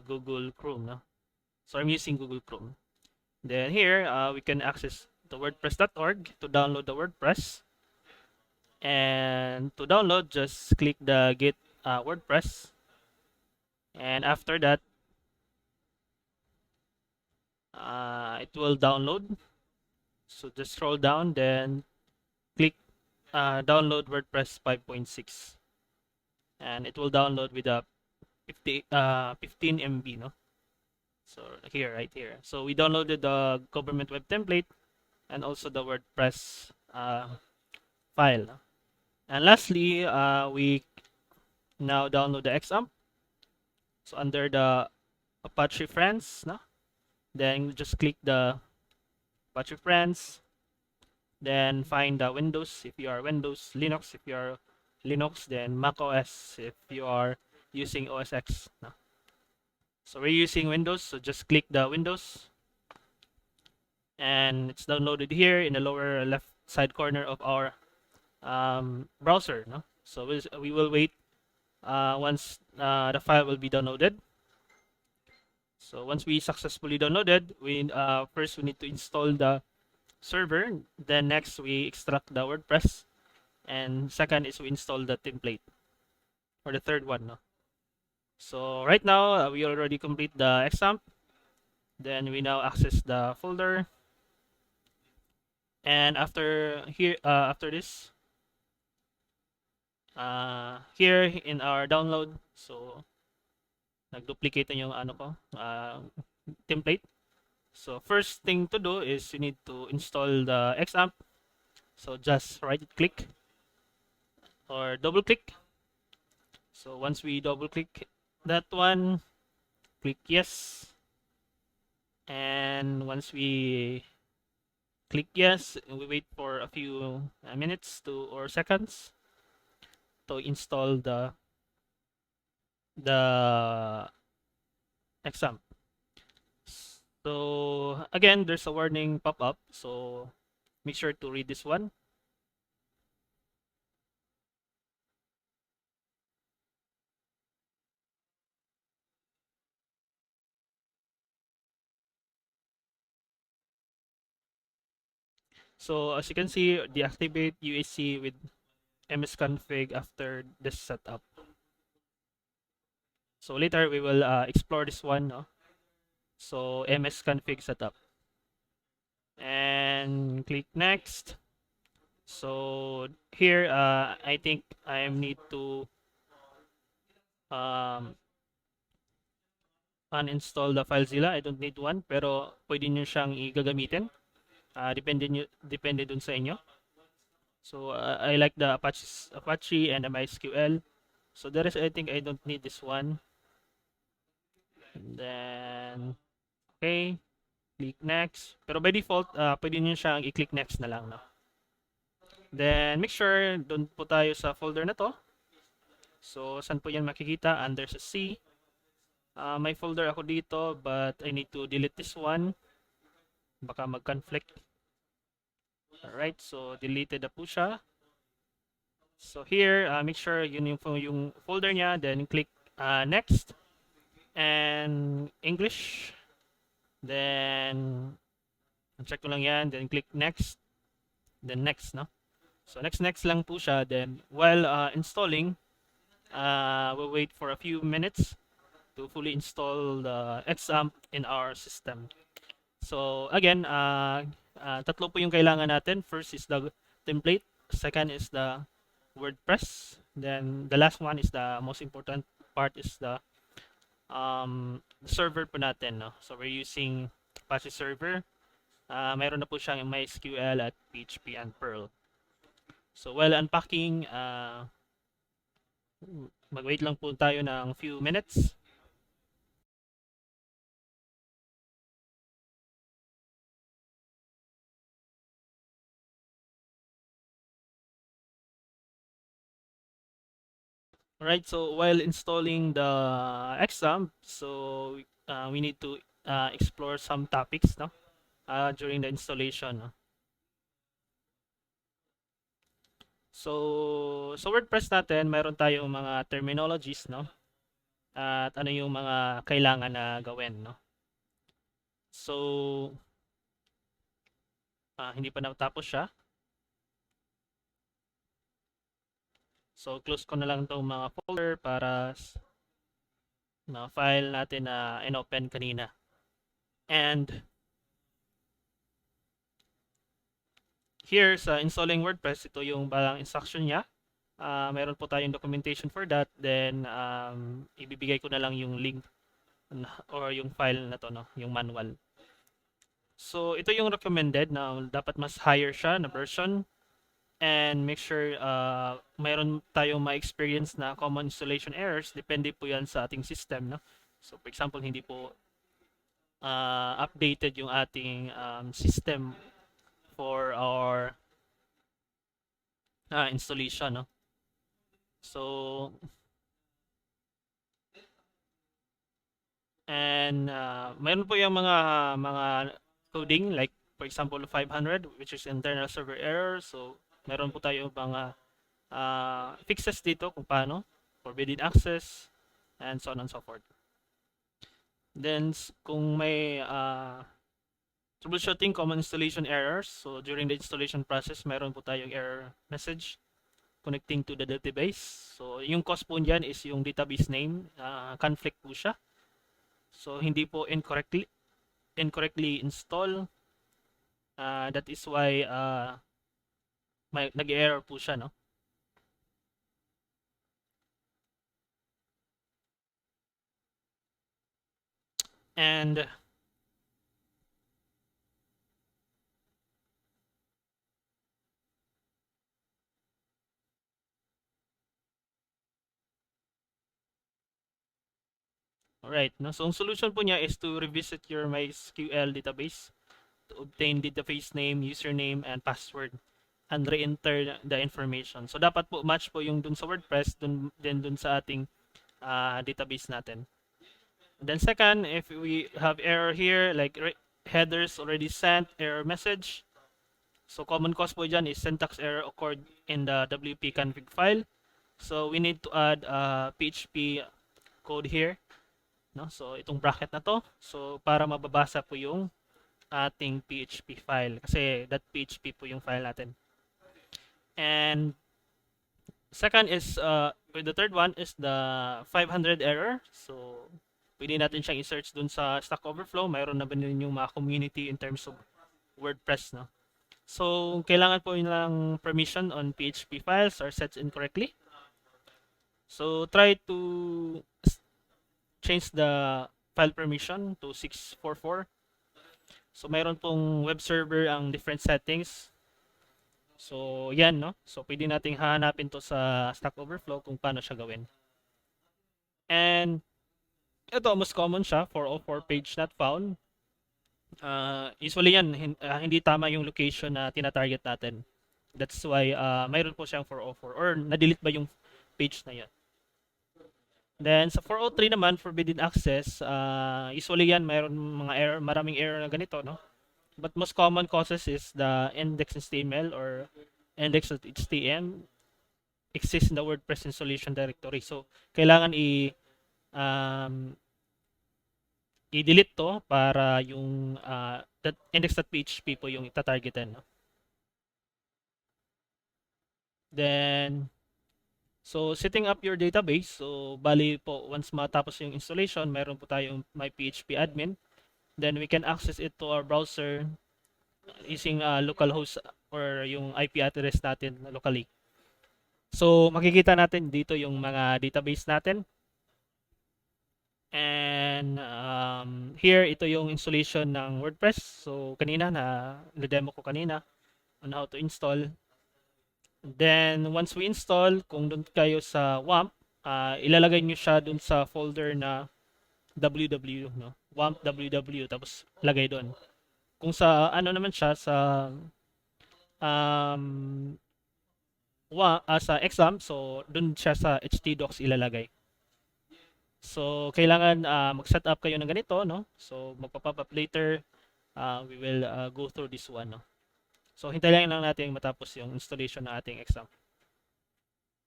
Google Chrome. No? So I'm using Google Chrome. Then here, we can access the WordPress.org to download the WordPress. And to download, just click the Get WordPress. And after that, it will download. So just scroll down, then click download WordPress 5.6. And it will download with a 15 MB, no? So here, right here. So we downloaded the government web template and also the WordPress file. No? And lastly, we now download the XAMPP. So under the Apache Friends, no? Then just click the Apache Friends. Then find the Windows if you are Windows, Linux if you are Linux, then Mac OS if you are using OS X. No? So we're using Windows, so just click the Windows. And it's downloaded here in the lower left side corner of our browser. No? So we will wait once the file will be downloaded. So once we successfully downloaded, we first we need to install the server. Then next we extract the WordPress, and second is we install the template, or the third one. No? So right now we already complete the XAMPP. Then we now access the folder, and after this, here in our download, so nag-duplicate na yung ano ko, template. So first thing to do is you need to install the XAMPP. So just right click or double click. So once we double click that one, click yes. And once we click yes, we wait for a few minutes or seconds to install the XAMPP. So again, there's a warning pop up. So make sure to read this one. So as you can see, deactivate UAC with msconfig after this setup. So later we will explore this one. No? So msconfig setup. And click next. So here, I think I need to um, uninstall the FileZilla. I don't need one, pero pwede nyo siyang igagamitin. Depende dun sa inyo. So I like the Apache and the MySQL. So there is, I think I don't need this one. And then, okay, click next. Pero by default, pwede nyo siyang i-click next na lang. No? Then make sure, doon po tayo sa folder na to. So saan po yan makikita? Under sa C. May folder ako dito, but I need to delete this one. Baka mag-conflict. Alright, so deleted na po siya. So here, make sure yun yung folder niya, then click next. And English. Then, check ko lang yan, then click next. Then next, no? So next lang po siya. Then while installing, we'll wait for a few minutes to fully install the XAMPP in our system. So again, tatlo po yung kailangan natin. First is the template. Second is the WordPress. Then the last one is the most important part is the server po natin. No? So we're using Apache server. Mayroon na po siyang MySQL at PHP and Perl. So while unpacking, mag-wait lang po tayo ng few minutes. Alright, so while installing the exam, so we need to explore some topics, no, during the installation, no? So WordPress natin, mayroon tayong mga terminologies, no, at ano yung mga kailangan na gawin, no. So hindi pa natapos siya. So close ko na lang itong mga folder para na file natin na inopen kanina. And here sa installing WordPress, ito yung parang instruction niya. Meron po tayong documentation for that. Then ibibigay ko na lang yung link or yung file na to, no, yung manual. So ito yung recommended na dapat mas higher siya na version, and make sure mayroon tayong ma-experience na common installation errors. Depende po yan sa ating system, no. So for example, hindi po updated yung ating system for our installation, no. So and mayroon po yung mga coding, like for example 500, which is internal server error. So meron po tayo mga fixes dito kung paano, forbidden access, and so on and so forth. Then kung may troubleshooting common installation errors, so during the installation process meron po tayong error message connecting to the database. So yung cause po niyan is yung database name, conflict po siya. So hindi po incorrectly install. That is why nag-error po siya, no. And alright, no. So ang solution po niya is to revisit your MySQL database to obtain database name, username, and password, and re-enter the information. So dapat po match po yung dun sa WordPress, dun sa ating database natin. And then second, if we have error here, like headers already sent, error message. So common cause po dyan is syntax error occurred in the WP config file. So we need to add PHP code here, no? So itong bracket na to, so para mababasa po yung ating PHP file, kasi .php po yung file natin. And second is the third one is the 500 error. So pwede natin siyang i-search dun sa Stack Overflow. Mayroon na ba yung mga community in terms of WordPress, no? So kailangan po nilang permission on PHP files are set incorrectly. So try to change the file permission to 644. So mayroon pong web server ang different settings. So yan, no. So pwede nating hahanapin to sa Stack Overflow kung paano siya gawin. And ito, most common siya, 404 page not found. Usually yan, hindi tama yung location na tina-target natin. That's why mayroon po siyang 404, or na-delete ba yung page na yan. Then sa 403 naman, forbidden access, usually yan mayroon mga error, maraming error na ganito, no? But most common causes is the index.html or index.htm exists in the WordPress installation directory. So kailangan i-delete to para yung that index.php po yung itatargetan, no? Then so setting up your database, so bali po once matapos yung installation, mayroon po tayong my PHP admin. Then we can access it to our browser using localhost or yung IP address natin locally. So makikita natin dito yung mga database natin. And here, ito yung installation ng WordPress. So kanina na-demo ko kanina on how to install. Then once we install, kung doon kayo sa Wamp, ilalagay nyo siya doon sa folder na www, no? Wamp www, tapos lagay doon. Kung sa ano naman siya, sa sa exam, so dun siya sa htdocs ilalagay. So kailangan mag-set up kayo ng ganito, no? So magpa-pop up later, we will go through this one, no? So hintayin lang natin matapos yung installation ng ating exam.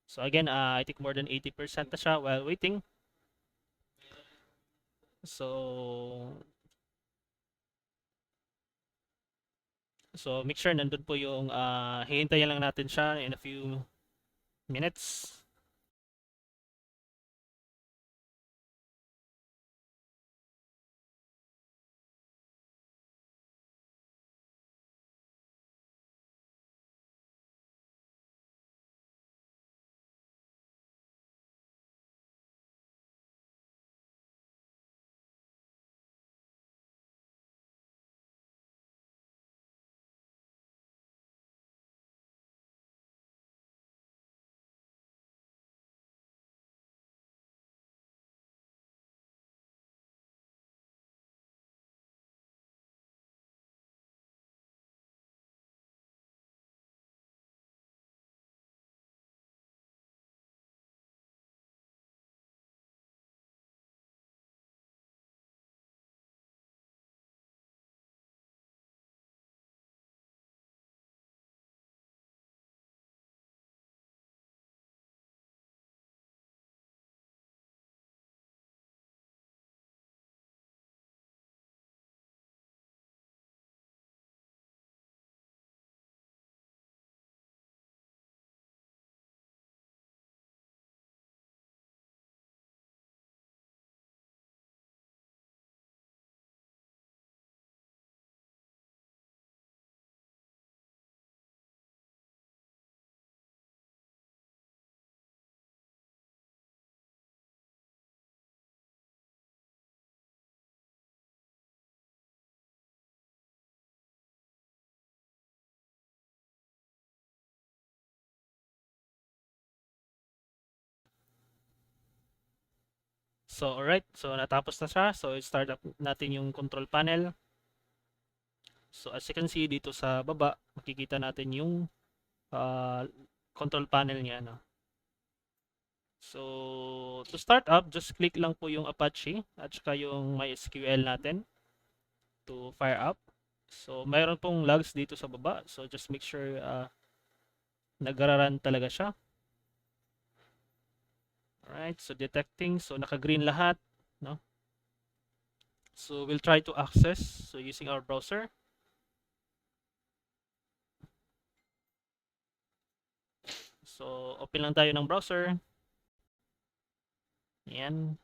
So again, I think more than 80% na siya while waiting. So make sure nandun po yung hihintayin lang natin siya in a few minutes. So alright, so natapos na siya. So start up natin yung control panel. So as you can see dito sa baba, makikita natin yung uh, control panel niya, no? So to start up, just click lang po yung Apache at saka yung MySQL natin to fire up. So mayroon pong logs dito sa baba. So just make sure nag-run talaga siya. Alright, so detecting. So naka-green lahat, no? So we'll try to access so using our browser. So open lang tayo ng browser. Yan.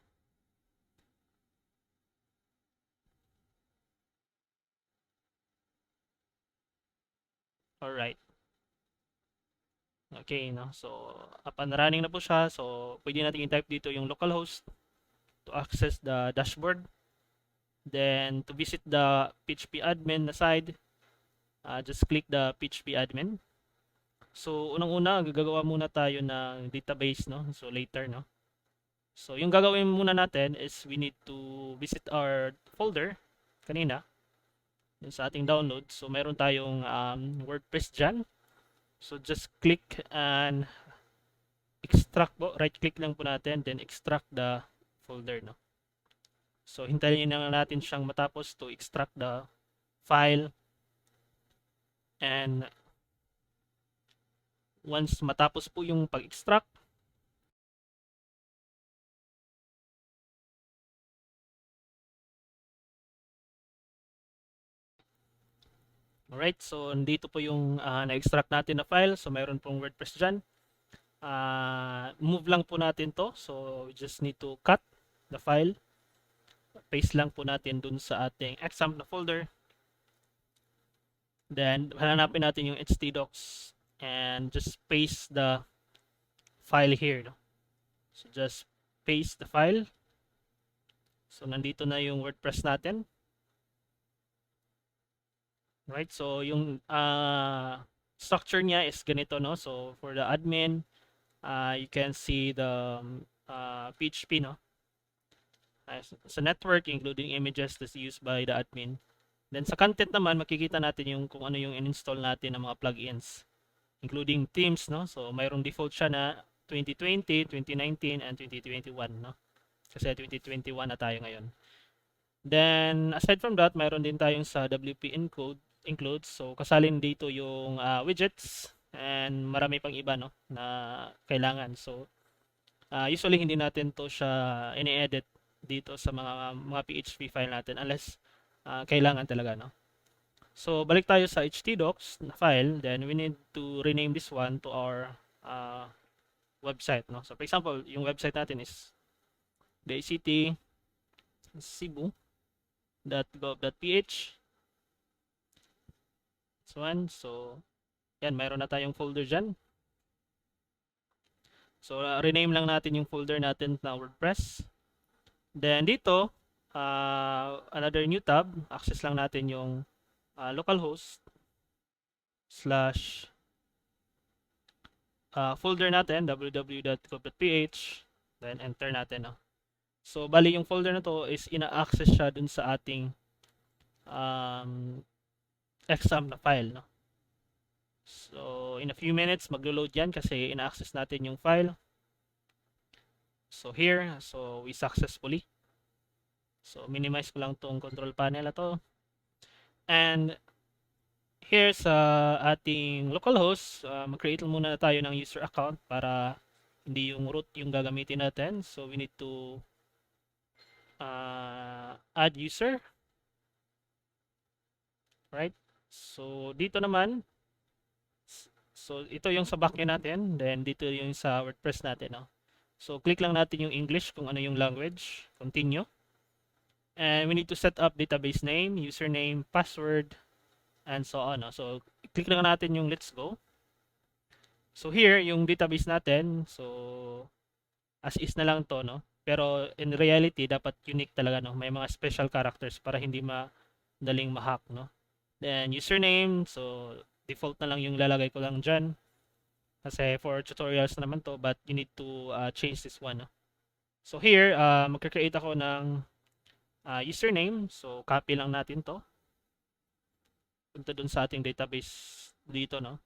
Alright. Okay, no? So up and running na po siya. So pwede natin i-type dito yung localhost to access the dashboard. Then to visit the PHP admin na side, just click the PHP admin. So unang-una, gagawa muna tayo ng database, no? So later, no? So yung gagawin muna natin is we need to visit our folder kanina yung sa ating download. So mayroon tayong WordPress dyan. So just click and extract po. Right click lang po natin, then extract the folder, no? So hintayin na natin siyang matapos to extract the file. And once matapos po yung pag-extract, alright, so nandito po yung na-extract natin na file. So mayroon pong WordPress dyan. Move lang po natin to. So we just need to cut the file. Paste lang po natin dun sa ating exam na folder. Then hanapin natin yung htdocs and just paste the file here, no? So just paste the file. So nandito na yung WordPress natin. Right? So yung structure niya is ganito, no? So for the admin, you can see the PHP, no? Sa network, including images that's used by the admin. Then sa content naman, makikita natin yung kung ano yung in-install natin ng mga plugins. including themes, no? So mayroong default siya na 2020, 2019, and 2021, no? Kasi 2021 na tayo ngayon. Then, aside from that, mayroon din tayong sa WP includes. So, kasalin dito yung widgets and marami pang iba, no, na kailangan. So, usually hindi natin to siya ini-edit dito sa mga PHP file natin unless kailangan talaga, no. So, balik tayo sa htdocs na file. Then, we need to rename this one to our website, no. So, for example, yung website natin is DCT Cebu.gov.ph. So, yan, mayroon na tayong folder dyan. So, rename lang natin yung folder natin na WordPress. Then, dito, another new tab, access lang natin yung localhost slash folder natin, www.gov.ph. Then, enter natin. No? So, bali yung folder na to is ina-access siya dun sa ating exam na file. No? So, in a few minutes, maglo-load yan kasi ina-access natin yung file. So, here, so we successfully. So, minimize ko lang tong control panel na to. And, here sa ating localhost, mag-create muna tayo ng user account para hindi yung root yung gagamitin natin. So, we need to add user. Right? So, dito naman, so ito yung sa backend natin, then dito yung sa WordPress natin, no? So click lang natin yung English kung ano yung language, continue. And we need to set up database name, username, password, and so on, no? So click lang natin yung let's go. So here yung database natin, so as is na lang to, no? Pero in reality dapat unique talaga, no? May mga special characters para hindi madaling ma-hack, no? Then username, so default na lang yung lalagay ko lang dyan. Kasi for tutorials naman to, but you need to change this one. No? So here, magka-create ako ng username. So copy lang natin to. Punta dun sa ating database dito, no?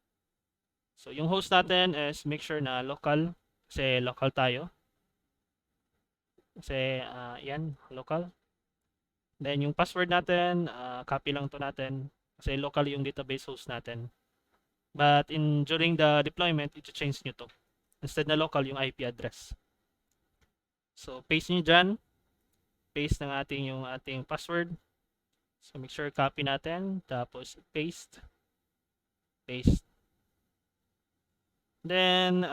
So yung host natin is make sure na local. Kasi local tayo. Kasi yan, local. Then yung password natin, copy lang to natin. Kasi local yung database host natin. But during the deployment, i-change nyo to. Instead na local yung IP address. So, paste nyo dyan. Paste ng yung ating password. So, make sure copy natin. Tapos, paste. Paste. Then,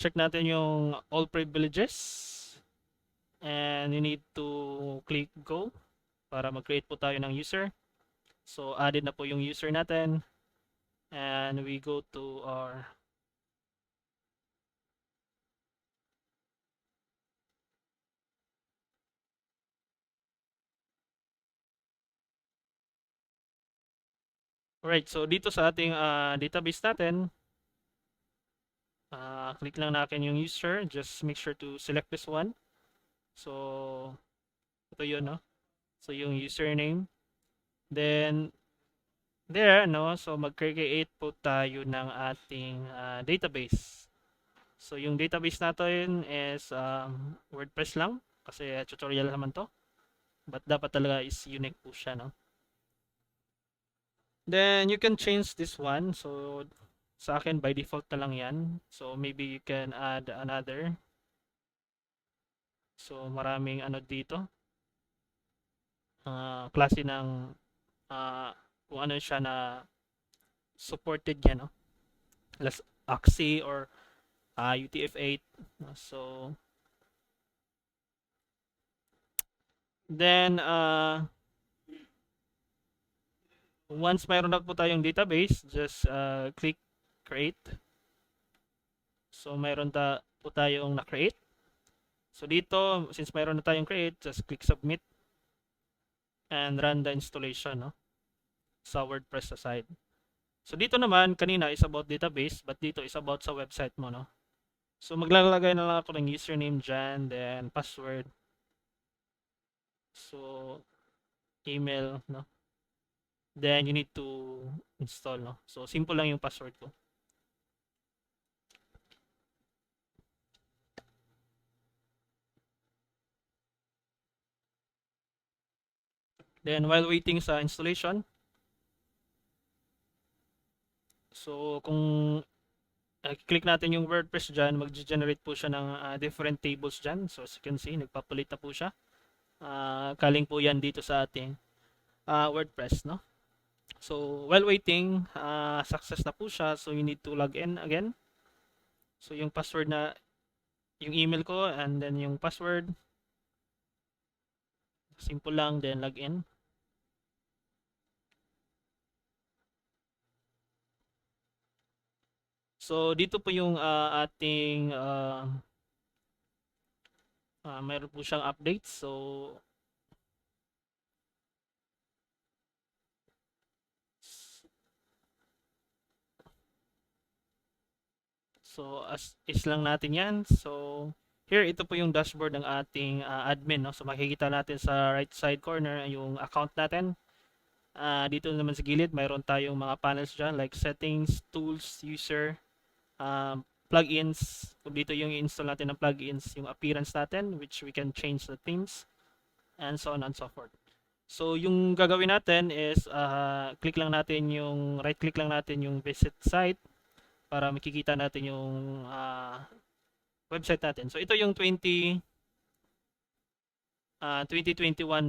check natin yung all privileges. And you need to click go para mag-create po tayo ng user. So, added na po yung user natin. And we go to our Alright, so dito sa ating database natin, click lang natin yung user. Just make sure to select this one. So, ito yun, no? So, yung username. Then, there, no? So, mag-create po tayo ng ating database. So, yung database natin is WordPress lang. Kasi tutorial naman to. But dapat talaga is unique po siya, no? Then, you can change this one. So, sa akin, by default na lang yan. So, maybe you can add another. So, maraming ano dito. Klase ng kung ano siya na supported yan, no? Less AXI or UTF-8. So, then, once mayroon na po tayong database, just click create. So, mayroon po tayong na-create. So, dito, since mayroon na tayong create, just click submit and run the installation, no? Sa WordPress side. So, dito naman, kanina is about database, but dito is about sa website mo, no? So maglalagay na lang ako ng username dyan, then password. So email, no? Then you need to install, no? So simple lang yung password ko. Then while waiting sa installation, so kung click natin yung WordPress dyan, mag-generate po siya ng different tables dyan. So as you can see, nagpapalit na po siya. Kaling po yan dito sa ating WordPress, no? So while waiting, success na po siya. So you need to log in again. So yung password na, yung email ko and then yung password. Simple lang, then log in. So dito po yung ating mayroon po siyang update. So as is lang natin 'yan. So here ito po yung dashboard ng ating admin, no. So makikita natin sa right side corner yung account natin. Dito naman sa gilid mayroon tayong mga panels diyan like settings, tools, user, plugins. So dito yung i-install natin ng plugins, yung appearance natin which we can change the themes and so on and so forth. So yung gagawin natin is click lang natin yung right click lang natin yung visit site para makikita natin yung website natin. So ito yung 2021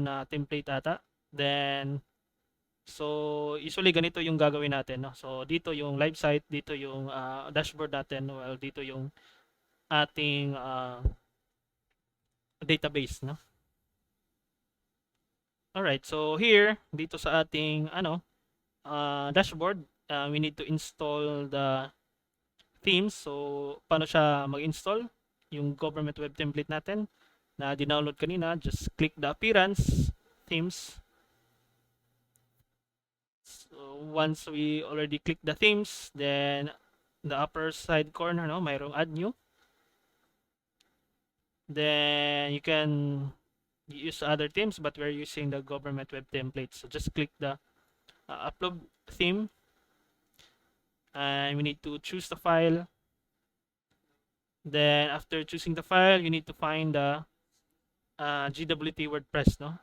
na template ata. Then so usually ganito yung gagawin natin, no. So dito yung live site, dito yung dashboard natin, well dito yung ating database, no. Alright, so here dito sa ating dashboard, we need to install the themes. So paano siya mag-install? Yung government web template natin na dinownload kanina, just click the appearance, themes. So once we already click the themes, then the upper side corner, no, mayroong add new. Then you can use other themes, but we're using the government web template. So just click the upload theme, and we need to choose the file. Then after choosing the file, you need to find the GWT WordPress, no.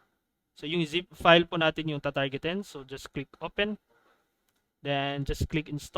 So yung zip file po natin yung tatargetin. So just click open. Then just click install.